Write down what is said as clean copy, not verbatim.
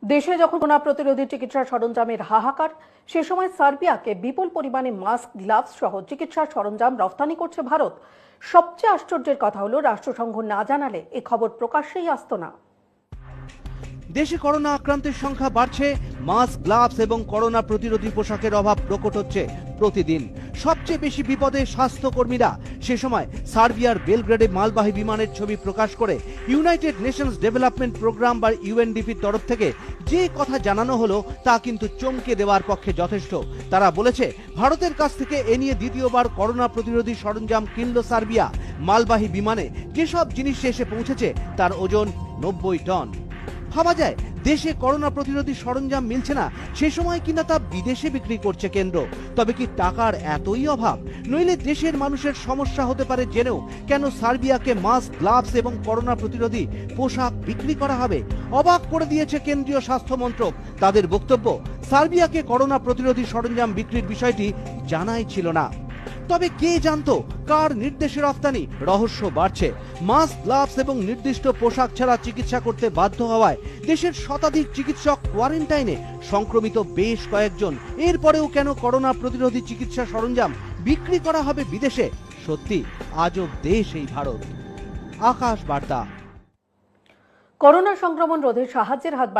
দেশে যখন করোনা প্রতিরোধী চিকিৎসা সরঞ্জামের হাহাকার, সে সময় সার্বিয়াকে বিপুল পরিমাণে মাস্ক, গ্লাভস সহ চিকিৎসা সরঞ্জাম রফতানি করছে ভারত। সবচেয়ে আশ্চর্যের কথা হলো, রাষ্ট্রসংঘ না জানালে এ খবর প্রকাশ্যেই আসতো না। দেশে করোনা আক্রান্তের সংখ্যা বাড়ছে, মাস্ক, গ্লাভস এবং করোনা প্রতিরোধী পোশাকের অভাব প্রকট হচ্ছে প্রতিদিন। সবচেয়ে বেশি বিপদে স্বাস্থ্যকর্মীরা। সে সময় সার্বিয়ার বেলগ্রেডে মালবাহী বিমানের ছবি প্রকাশ করে ইউনাইটেড নেশনস ডেভেলপমেন্ট প্রোগ্রাম বা ইউএনডিপির তরফ থেকে যে কথা জানানো হলো তা কিন্তু চমকে দেওয়ার পক্ষে যথেষ্ট। তারা বলেছে, ভারতের কাছ থেকে এ নিয়ে দ্বিতীয়বার করোনা প্রতিরোধী সরঞ্জাম কিনল সার্বিয়া। মালবাহী বিমানে যেসব জিনিস এসে পৌঁছেছে তার ওজন 90 টন। ভাবা যায়, দেশে করোনা প্রতিরোধী সরঞ্জাম মিলছে না, সে সময় কিনা তা বিদেশে বিক্রি করছে কেন্দ্র। তবে কি টাকার এতই অভাব? নইলে দেশের মানুষের সমস্যা হতে পারে জেনেও কেন সার্বিয়াকে মাস্ক, গ্লাভস এবং করোনা প্রতিরোধী পোশাক বিক্রি করা হবে? অবাক করে দিয়েছে কেন্দ্রীয় স্বাস্থ্য মন্ত্রক। তাদের বক্তব্য, সার্বিয়াকে করোনা প্রতিরোধী সরঞ্জাম বিক্রির বিষয়টি জানাই ছিল না। তবে কে জানতো কার নির্দেশে রফতানি? রহস্য বাড়ছে। মাস্ক, গ্লাভস এবং নির্দিষ্ট পোশাক ছাড়া চিকিৎসা করতে বাধ্য হওয়ায় দেশের শতাধিক চিকিৎসক কোয়ারেন্টাইনে, সংক্রমিত বেশ কয়েকজন। এরপরেও কেন করোনা প্রতিরোধী চিকিৎসা সরঞ্জাম বিক্রি করা হবে বিদেশে? সত্যি আজব দেশ এই ভারত। আকাশ বার্তা। করোনা সংক্রমণ রোধে সাহায্যের হাত